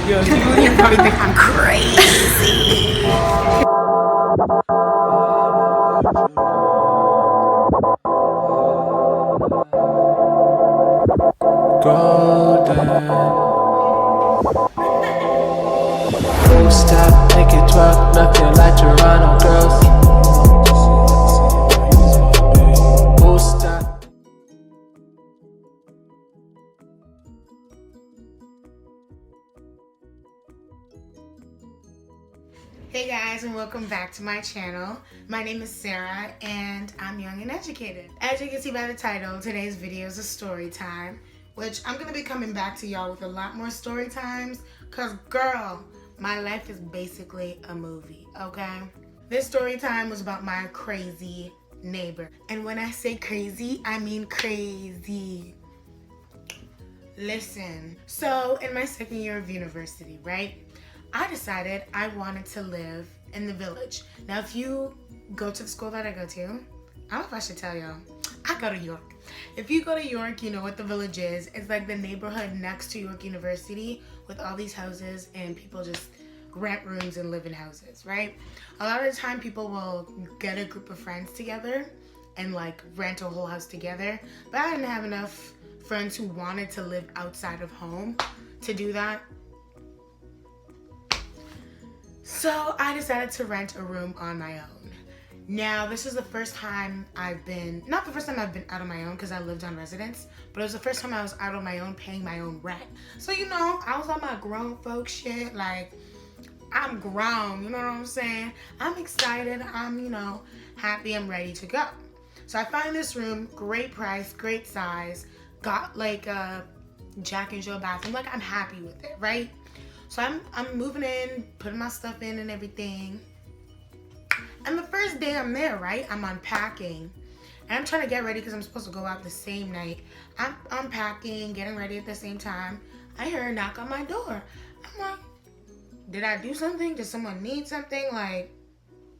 Yo, people here probably think I'm crazy. Golden. Full stop, make it drop, nothing like Toronto girls. Full stop. Hey guys, and welcome back to my channel. My name is Sarah and I'm young and educated. As you can see by the title, today's video is a story time, which I'm gonna be coming back to y'all with a lot more story times, cause girl, my life is basically a movie, okay? This story time was about my crazy neighbor. And when I say crazy, I mean crazy. Listen, so in my second year of university, right? I decided I wanted to live in the village. Now, if you go to the school that I go to, I don't know if I should tell y'all, I go to York. If you go to York, you know what the village is. It's like the neighborhood next to York University with all these houses and people just rent rooms and live in houses, right? A lot of the time people will get a group of friends together and like rent a whole house together. But I didn't have enough friends who wanted to live outside of home to do that. So I decided to rent a room on my own. Now, this is the first time I've been, not the first time I've been out on my own because I lived on residence, but it was the first time I was out on my own paying my own rent. So, you know, I was on my grown folk shit, like, I'm grown, you know what I'm saying? I'm excited, I'm, you know, happy, I'm ready to go. So I find this room, great price, great size, got like a Jack and Jill bathroom, like I'm happy with it, right? So I'm moving in, putting my stuff in and everything. And the first day I'm there, right, I'm unpacking. And I'm trying to get ready because I'm supposed to go out the same night. I'm unpacking, getting ready at the same time. I hear a knock on my door. I'm like, did I do something? Did someone need something? Like,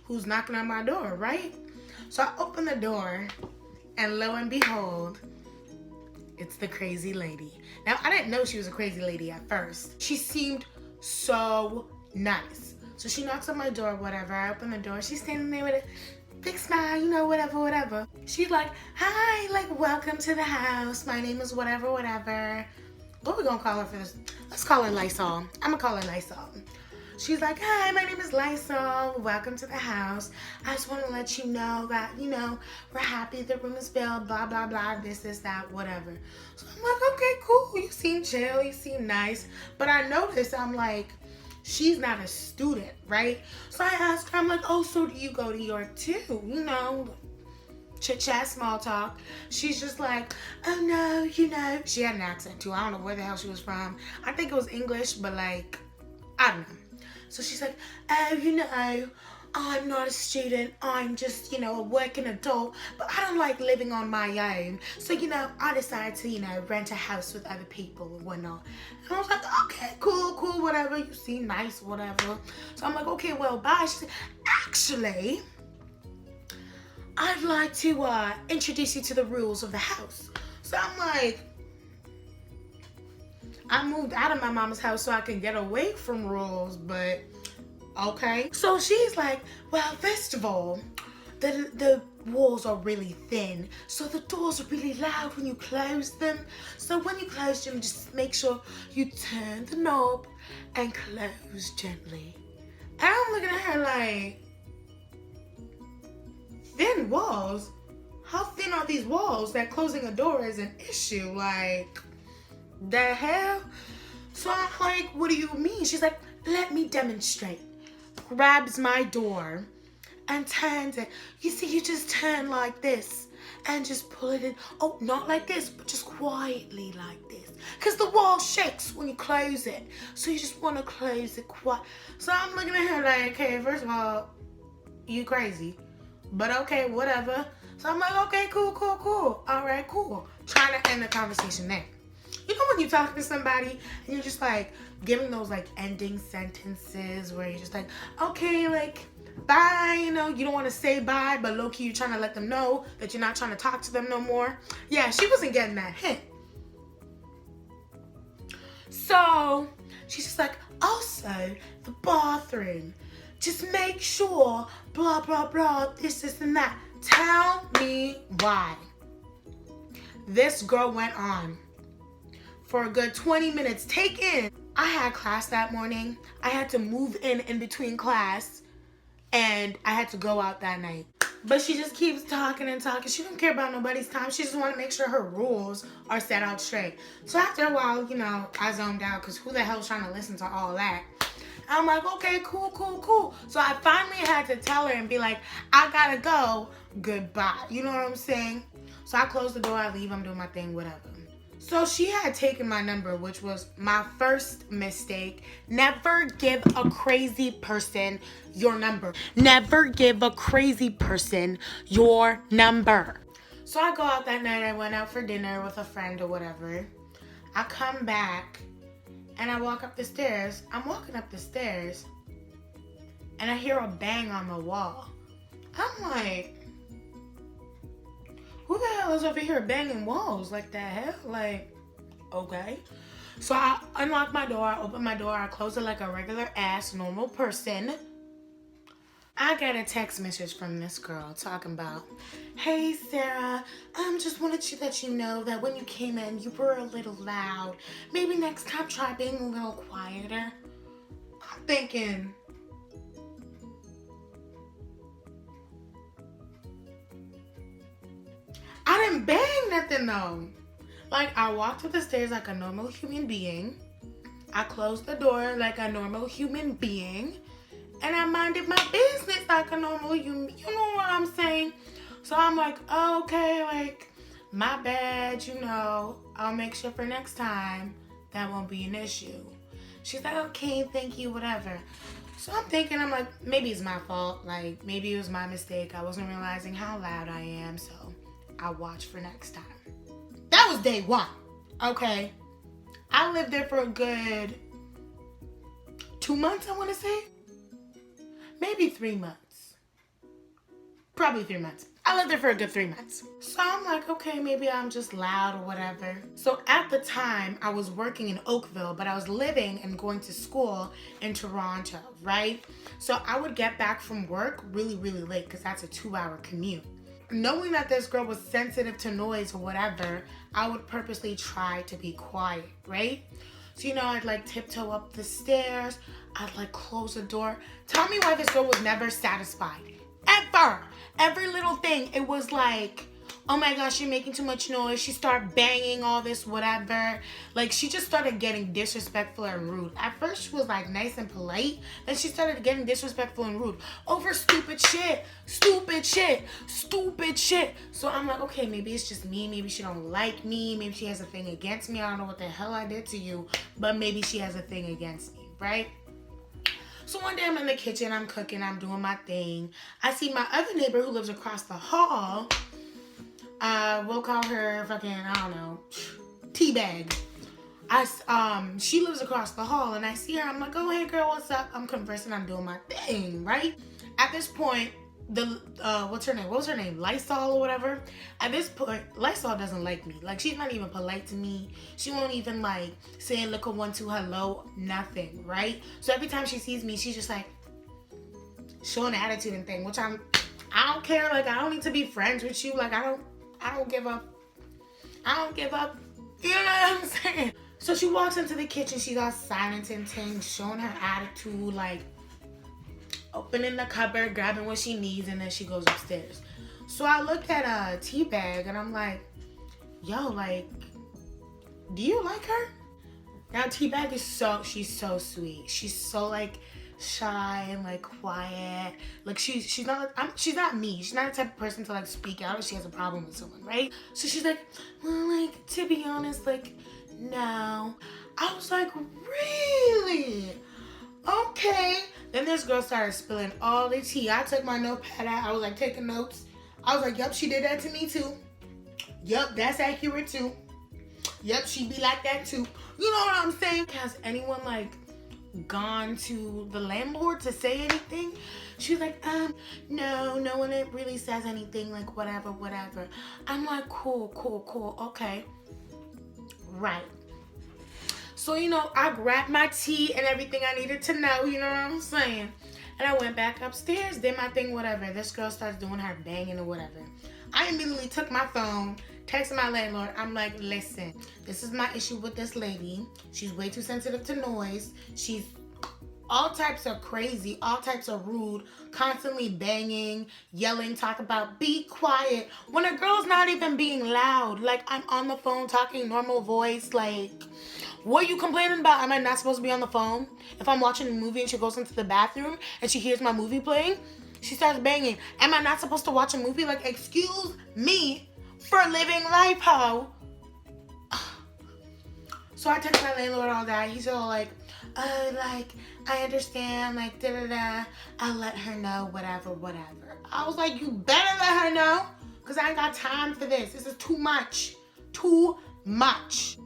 who's knocking on my door, right? So I open the door and lo and behold, it's the crazy lady. Now, I didn't know she was a crazy lady at first. She seemed so nice. So she knocks on my door, whatever. I open the door. She's standing there with a big smile, you know, whatever. She's like, hi, like, welcome to the house. My name is whatever. What are we gonna call her for this? Let's call her Lysol. I'm gonna call her Lysol. She's like, hi, my name is Lysol. Welcome to the house. I just want to let you know that, you know, we're happy the room is filled, blah, blah, blah, this, that, whatever. So I'm like, okay, cool. You seem chill. You seem nice. But I noticed, I'm like, she's not a student, right? So I asked her, I'm like, oh, so do you go to York too? You know, chit chat, small talk. She's just like, oh no, you know. She had an accent too. I don't know where the hell she was from. I think it was English, but like, I don't know. So she's like, oh, you know, I'm not a student. I'm just, you know, a working adult, but I don't like living on my own. So, you know, I decided to, you know, rent a house with other people and whatnot. And I was like, okay, cool, whatever. You seem nice, whatever. So I'm like, okay, well, bye. She said, actually, I'd like to introduce you to the rules of the house. So I'm like, I moved out of my mama's house so I can get away from rules, but okay. So she's like, well, first of all, the walls are really thin, so the doors are really loud when you close them. So when you close them, just make sure you turn the knob and close gently. And I'm looking at her like, thin walls? How thin are these walls that closing a door is an issue? Like, the hell? So I'm like, what do you mean? She's like, let me demonstrate. Grabs my door and turns it. You see, you just turn like this and just pull it in. Oh, not like this, but just quietly like this. Because the wall shakes when you close it. So you just want to close it quiet. So I'm looking at her like, okay, first of all, you crazy. But okay, whatever. So I'm like, okay, cool. All right, cool. Trying to end the conversation there. You know when you talk to somebody and you're just like giving those like ending sentences where you're just like, okay, like, bye, you know, you don't want to say bye, but low-key you're trying to let them know that you're not trying to talk to them no more. Yeah, she wasn't getting that hint. So She's just like, also, the bathroom. Just make sure, blah, blah, blah, this and that. Tell me why. This girl went on for a good 20 minutes. Take in. I had class that morning. I had to move in between class, and I had to go out that night. But she just keeps talking and talking. She don't care about nobody's time. She just want to make sure her rules are set out straight. So after a while, you know, I zoned out because who the hell's trying to listen to all that? I'm like, okay, cool, cool, cool. So I finally had to tell her and be like, I gotta go. Goodbye. You know what I'm saying? So I close the door, I leave, I'm doing my thing, whatever. So she had taken my number, which was my first mistake. Never give a crazy person your number. Never give a crazy person your number. So I go out that night, I went out for dinner with a friend or whatever. I come back and I walk up the stairs. I'm walking up the stairs and I hear a bang on the wall. I'm like, who the hell is over here banging walls like that? Hell, like, okay. So I unlock my door, I open my door, I close it like a regular ass normal person. I get a text message from this girl talking about, hey Sarah, just wanted to let you know that when you came in, you were a little loud. Maybe next time try being a little quieter. I'm thinking, I didn't bang nothing though. Like, I walked up the stairs like a normal human being. I closed the door like a normal human being. And I minded my business like a normal human. You know what I'm saying? So I'm like, oh, okay, like, my bad, you know. I'll make sure for next time that won't be an issue. She's like, okay, thank you, whatever. So I'm thinking, I'm like, maybe it's my fault. Like, maybe it was my mistake. I wasn't realizing how loud I am, so I'll watch for next time. That was day one, okay? I lived there for a good 2 months, I want to say. Maybe 3 months. Probably 3 months. I lived there for a good 3 months. So I'm like, okay, maybe I'm just loud or whatever. So at the time, I was working in Oakville, but I was living and going to school in Toronto, right? So I would get back from work really, really late because that's a 2-hour commute. Knowing that this girl was sensitive to noise or whatever, I would purposely try to be quiet, right? So, you know, I'd like tiptoe up the stairs. I'd like close the door. Tell me why this girl was never satisfied. Ever. Every little thing. It was like, oh my gosh, you're making too much noise. She started banging all this, whatever. Like, she just started getting disrespectful and rude. At first, she was like nice and polite. Then she started getting disrespectful and rude over stupid shit. Stupid shit. Stupid shit. So I'm like, okay, maybe it's just me. Maybe she don't like me. Maybe she has a thing against me. I don't know what the hell I did to you. But maybe she has a thing against me, right? So one day I'm in the kitchen. I'm cooking. I'm doing my thing. I see my other neighbor who lives across the hall. We'll call her fucking, I don't know, Teabag. She lives across the hall and I see her. I'm like, oh, hey girl, what's up? I'm conversing. I'm doing my thing, right? At this point, what's her name? What was her name? Lysol or whatever. At this point, Lysol doesn't like me. Like, she's not even polite to me. She won't even like say look a 1 2 hello, nothing, right? So every time she sees me, she's just like showing attitude and thing, which I don't care. Like, I don't need to be friends with you. Like, I don't give up. I don't give up. You know what I'm saying? So she walks into the kitchen. She's all silent and things, showing her attitude, like opening the cupboard, grabbing what she needs, and then she goes upstairs. So I look at a Teabag and I'm like, yo, like, do you like her? Now Teabag is she's so sweet. She's so like shy and like quiet. Like she's not me. She's not the type of person to like speak out if she has a problem with someone, right? So she's like, well, like, to be honest, like, no. I was like, really? Okay. Then this girl started spilling all the tea. I took my notepad out. I was like taking notes. I was like, yep, she did that to me too. Yep, that's accurate too. Yep, she be like that too. You know what I'm saying? Has anyone like gone to the landlord to say anything? She's like, no one really says anything, like whatever. I'm like, cool, okay. Right. So So, you know, I grabbed my tea and everything I needed to know, you know what I'm saying? And I went back upstairs, did my thing, whatever. This girl starts doing her banging or whatever. I immediately took my phone, texted my landlord. I'm like, listen, this is my issue with this lady. She's way too sensitive to noise. She's all types of crazy, all types of rude, constantly banging, yelling, talk about be quiet. When a girl's not even being loud, like I'm on the phone talking normal voice, like, what are you complaining about? Am I not supposed to be on the phone? If I'm watching a movie and she goes into the bathroom and she hears my movie playing, she starts banging. Am I not supposed to watch a movie? Like, excuse me for living life, ho. So I text my landlord all that. He's all like, I understand, like, da-da-da. I'll let her know, whatever. I was like, you better let her know, because I ain't got time for this. This is too much. Too much.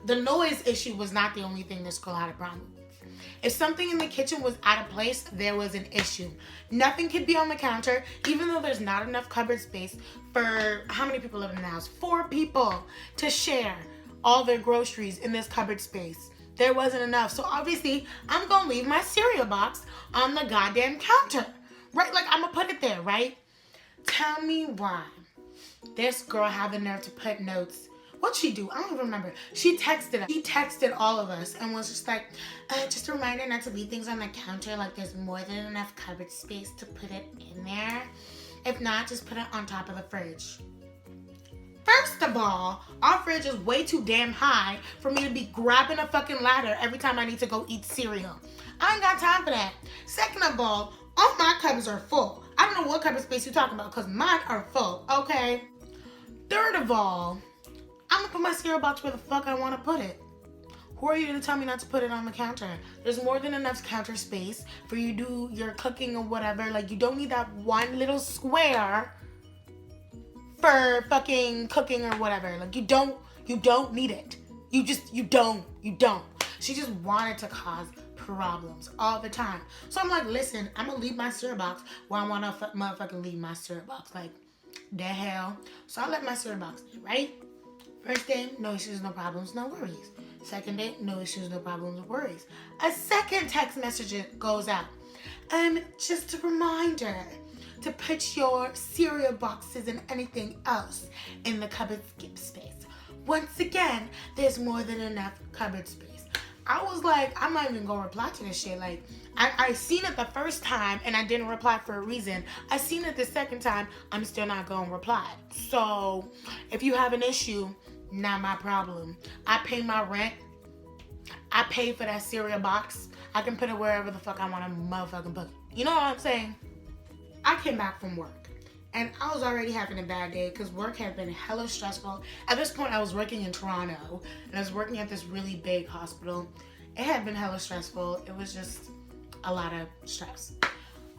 The noise issue was not the only thing this girl had a problem with. If something in the kitchen was out of place, there was an issue. Nothing could be on the counter, even though there's not enough cupboard space for, how many people live in the house? 4 people to share all their groceries in this cupboard space. There wasn't enough. So obviously, I'm gonna leave my cereal box on the goddamn counter. Right? Like, I'm gonna put it there, right? Tell me why this girl had the nerve to put notes. What'd she do? I don't even remember. She texted all of us and was just like, just a reminder not to leave things on the counter. Like, there's more than enough cupboard space to put it in there. If not, just put it on top of the fridge. First of all, our fridge is way too damn high for me to be grabbing a fucking ladder every time I need to go eat cereal. I ain't got time for that. Second of all my cupboards are full. I don't know what cupboard space you're talking about, because mine are full, okay? Third of all, I'm gonna put my cereal box where the fuck I want to put it. Who are you to tell me not to put it on the counter? There's more than enough counter space for you to do your cooking or whatever. Like, you don't need that one little square for fucking cooking or whatever. Like, you don't need it. You don't. She just wanted to cause problems all the time. So I'm like, listen, I'm gonna leave my cereal box where I wanna motherfucking leave my cereal box. Like, the hell. So I left my cereal box there, right? First day, no issues, no problems, no worries. Second day, no issues, no problems, no worries. A second text message goes out. Just a reminder to put your cereal boxes and anything else in the cupboard skip space. Once again, there's more than enough cupboard space. I was like, I'm not even gonna reply to this shit. Like, I seen it the first time and I didn't reply for a reason. I seen it the second time, I'm still not gonna reply. So, if you have an issue, not my problem. I pay my rent. I pay for that cereal box. I can put it wherever the fuck I want to motherfucking put it. You know what I'm saying? I came back from work and I was already having a bad day because work had been hella stressful. At this point, I was working in Toronto and I was working at this really big hospital. It had been hella stressful. It was just a lot of stress.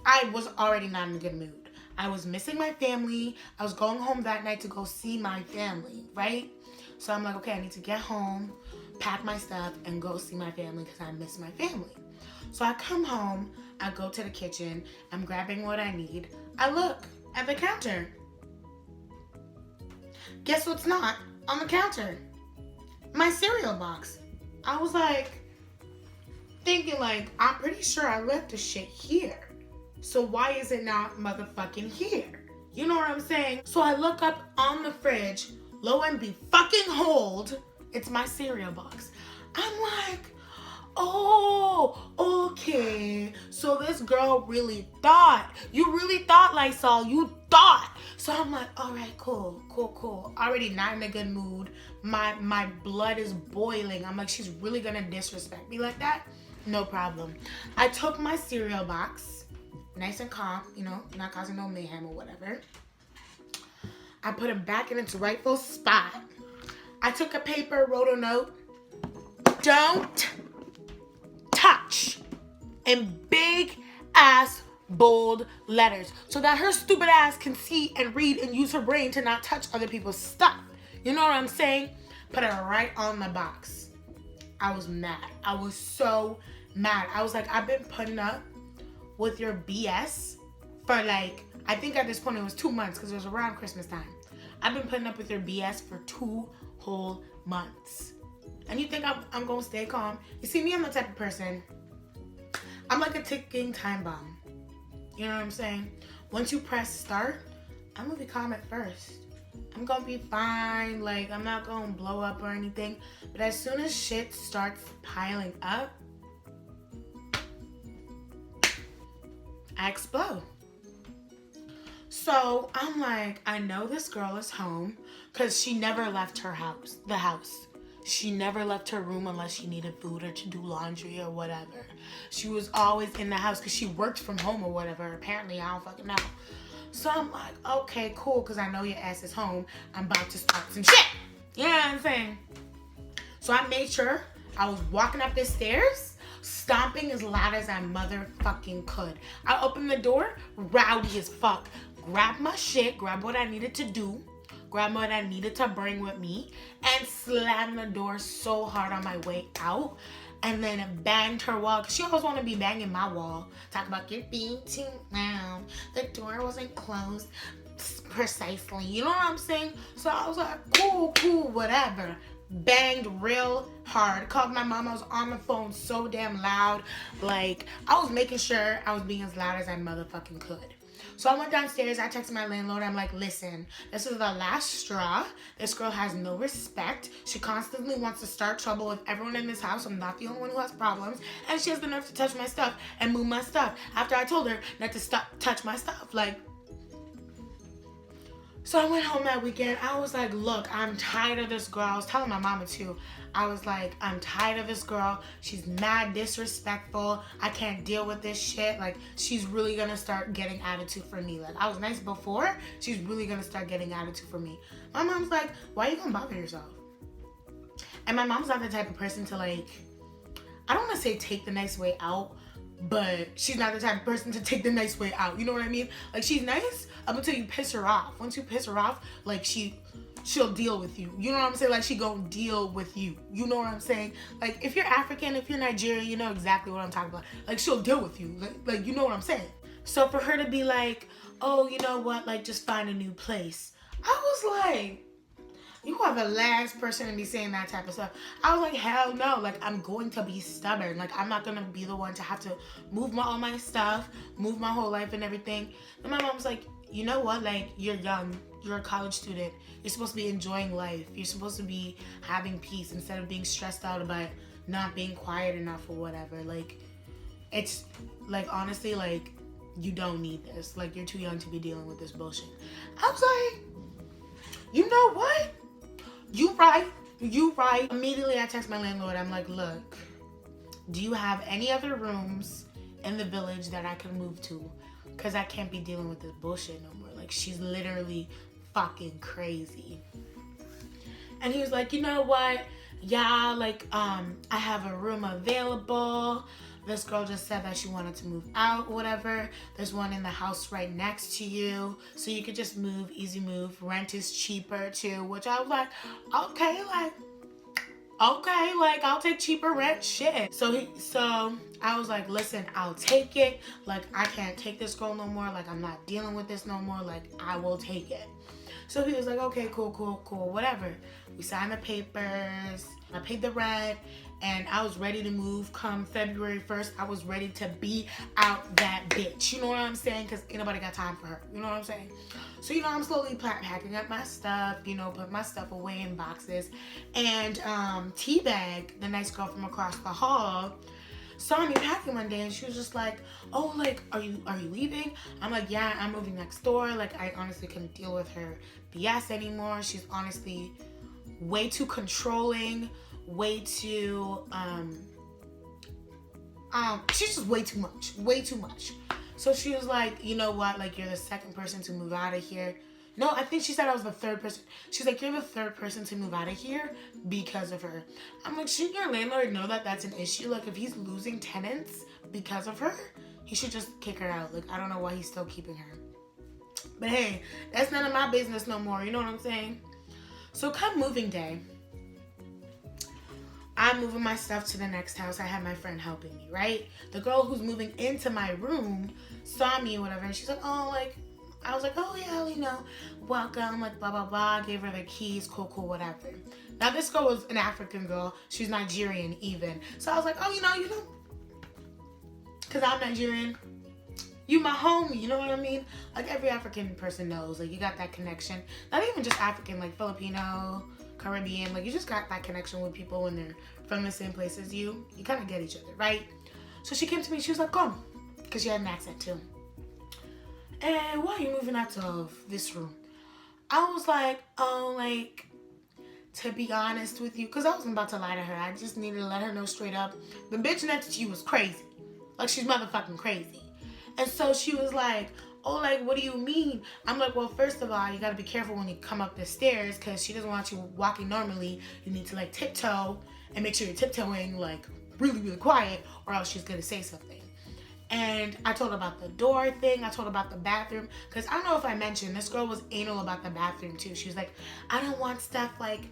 I was already not in a good mood. I was missing my family. I was going home that night to go see my family, right? So I'm like, okay, I need to get home, pack my stuff, and go see my family because I miss my family. So I come home, I go to the kitchen, I'm grabbing what I need. I look at the counter. Guess what's not on the counter? My cereal box. I was like, thinking like, I'm pretty sure I left the shit here. So why is it not motherfucking here? You know what I'm saying? So I look up on the fridge, lo and behold, it's my cereal box. I'm like, oh, okay. So this girl really thought. You really thought, Lysol. You thought. So I'm like, all right, cool. Already not in a good mood. My blood is boiling. I'm like, she's really gonna disrespect me like that? No problem. I took my cereal box, nice and calm, you know, not causing no mayhem or whatever. I put it back in its rightful spot. I took a paper, wrote a note. Don't touch, in big ass bold letters, so that her stupid ass can see and read and use her brain to not touch other people's stuff. You know what I'm saying? Put it right on the box. I was mad. I was so mad. I was like, I've been putting up with your BS for like, I think at this point it was 2 months because it was around Christmas time. I've been putting up with your BS for 2 whole months. And you think I'm gonna stay calm? You see me, I'm the type of person, I'm like a ticking time bomb. You know what I'm saying? Once you press start, I'm gonna be calm at first. I'm gonna be fine, like I'm not gonna blow up or anything. But as soon as shit starts piling up, I explode. So I'm like, I know this girl is home because she never left the house. She never left her room unless she needed food or to do laundry or whatever. She was always in the house because she worked from home or whatever. Apparently, I don't fucking know. So I'm like, okay, cool, because I know your ass is home. I'm about to start some shit. You know what I'm saying? So I made sure I was walking up the stairs, stomping as loud as I motherfucking could. I opened the door, rowdy as fuck. Grabbed my shit, grabbed what I needed to do, grabbed what I needed to bring with me, and slammed the door so hard on my way out, and then banged her wall. Cause she always want to be banging my wall. Talk about you're being too loud. The door wasn't closed precisely. You know what I'm saying? So I was like, cool, whatever. Banged real hard. Called my mom. I was on the phone so damn loud. Like, I was making sure I was being as loud as I motherfucking could. So I went downstairs, I texted my landlord, I'm like, listen, this is the last straw. This girl has no respect. She constantly wants to start trouble with everyone in this house. I'm not the only one who has problems. And she has the nerve to touch my stuff and move my stuff after I told her not to touch my stuff. Like, so I went home that weekend. I was like, look, I'm tired of this girl. I was telling my mama too. I was like, I'm tired of this girl. She's mad disrespectful. I can't deal with this shit. Like, she's really gonna start getting attitude for me. Like, I was nice before. She's really gonna start getting attitude for me. My mom's like, why are you gonna bother yourself? And my mom's not the type of person to, like, I don't wanna say take the nice way out, but she's not the type of person to take the nice way out. You know what I mean? Like, she's nice up until you piss her off. Once you piss her off, like, she'll deal with you. You know what I'm saying? Like, she gonna deal with you. You know what I'm saying? Like, if you're African, if you're Nigerian, you know exactly what I'm talking about. Like, she'll deal with you. Like, you know what I'm saying? So for her to be like, oh, you know what? Like, just find a new place. I was like, you are the last person to be saying that type of stuff. I was like, hell no. Like, I'm going to be stubborn. Like, I'm not going to be the one to have to move all my stuff, move my whole life and everything. And my mom was like, you know what? Like, you're young. You're a college student. You're supposed to be enjoying life. You're supposed to be having peace instead of being stressed out about not being quiet enough or whatever. Like, it's, like, honestly, like, you don't need this. Like, you're too young to be dealing with this bullshit. I was like, you know what? You right. Immediately I text my landlord. I'm like, look, do you have any other rooms in the village that I can move to? Because I can't be dealing with this bullshit no more. Like, she's literally fucking crazy. And he was like, you know what? Yeah, like, I have a room available. This girl just said that she wanted to move out or whatever. There's one in the house right next to you. So you could just move, easy move. Rent is cheaper too. Which I was like, okay, I'll take cheaper rent, shit. So I was like, listen, I'll take it. Like, I can't take this girl no more. Like, I'm not dealing with this no more. Like, I will take it. So he was like, okay, cool, whatever. We signed the papers. I paid the rent. And I was ready to move come February 1st. I was ready to be out that bitch. You know what I'm saying? Because ain't nobody got time for her. You know what I'm saying? So, you know, I'm slowly packing up my stuff, you know, put my stuff away in boxes. And Teabag, the nice girl from across the hall, saw me packing one day and she was just like, oh, like, are you leaving? I'm like, yeah, I'm moving next door. Like, I honestly couldn't deal with her BS anymore. She's honestly way too controlling, way too, she's just way too much. So she was like, you know what, like, you're the second person to move out of here. No, I think she said I was the third person. She's like, you're the third person to move out of here because of her. I'm like, shouldn't your landlord know that that's an issue? Like, if he's losing tenants because of her, he should just kick her out. Like, I don't know why he's still keeping her. But hey, that's none of my business no more. You know what I'm saying? So come moving day, I'm moving my stuff to the next house. I had my friend helping me, right? The girl who's moving into my room saw me or whatever, and she's like, oh, like, I was like, oh, yeah, you know, welcome, like, blah, blah, blah. Gave her the keys, cool, whatever. Now this girl was an African girl. She's Nigerian even. So I was like, oh, you know, because I'm Nigerian. You my homie, you know what I mean? Like every African person knows, like you got that connection. Not even just African, like Filipino, Caribbean, like you just got that connection with people when they're from the same place as you. You kind of get each other, right? So she came to me, she was like, come, because she had an accent too. And why are you moving out of this room? I was like, oh, like, to be honest with you, because I wasn't about to lie to her. I just needed to let her know straight up. The bitch next to you was crazy. Like, she's motherfucking crazy. And so she was like, oh, like, what do you mean? I'm like, well, first of all, you got to be careful when you come up the stairs because she doesn't want you walking normally. You need to, like, tiptoe and make sure you're tiptoeing, like, really, really quiet or else she's going to say something. And I told her about the door thing. I told her about the bathroom. Because I don't know if I mentioned, this girl was anal about the bathroom too. She was like, I don't want stuff like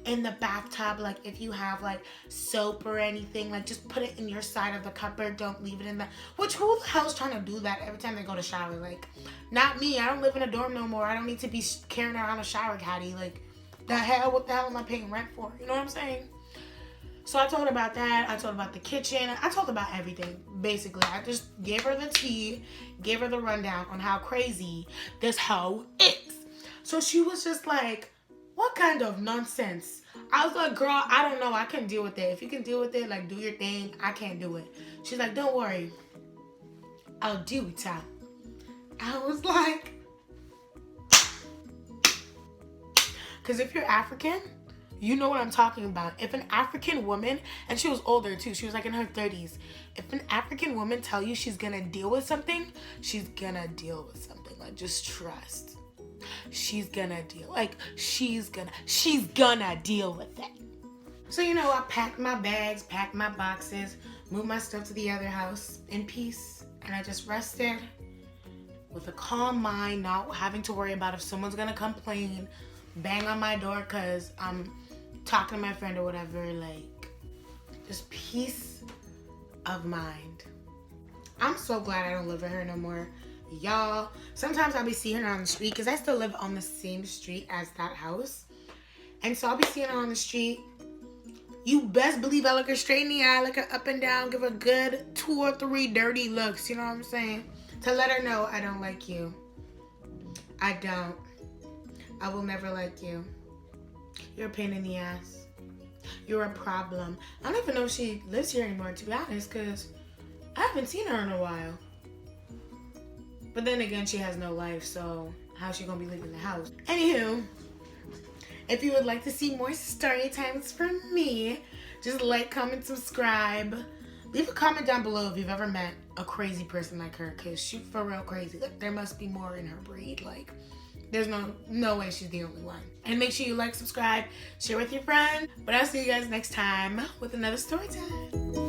in the bathtub. Like if you have like soap or anything, like just put it in your side of the cupboard. Don't leave it in the... Which who the hell's trying to do that every time they go to shower? Like, not me. I don't live in a dorm no more. I don't need to be carrying around a shower caddy. Like, the hell? What the hell am I paying rent for? You know what I'm saying? So I told her about that. I told her about the kitchen. I told her about everything, basically. I just gave her the tea, gave her the rundown on how crazy this hoe is. So she was just like, what kind of nonsense? I was like, girl, I don't know. I can deal with it. If you can deal with it, like, do your thing. I can't do it. She's like, don't worry. I'll do it, Tom. I was like, because if you're African, you know what I'm talking about. If an African woman, and she was older too, she was like in her 30s. If an African woman tell you she's gonna deal with something, she's gonna deal with something. Like, just trust. She's gonna deal. Like, she's gonna deal with it. So, you know, I packed my bags, packed my boxes, moved my stuff to the other house in peace, and I just rested with a calm mind, not having to worry about if someone's gonna complain, bang on my door because I'm talking to my friend or whatever. Like, just peace of mind. I'm so glad I don't live with her no more. Y'all, sometimes I'll be seeing her on the street because I still live on the same street as that house. And so I'll be seeing her on the street. You best believe I look her straight in the eye, look her up and down, give her good 2 or 3 dirty looks, you know what I'm saying? To let her know I don't like you. I don't. I will never like you. You're a pain in the ass. You're a problem. I don't even know if she lives here anymore, to be honest, because I haven't seen her in a while. But then again, she has no life, so how's she gonna be leaving the house? Anywho, if you would like to see more story times from me, just like, comment, subscribe. Leave a comment down below if you've ever met a crazy person like her, because she's for real crazy. Like, there must be more in her breed. Like, there's no way she's the only one. And make sure you like, subscribe, share with your friends. But I'll see you guys next time with another story time.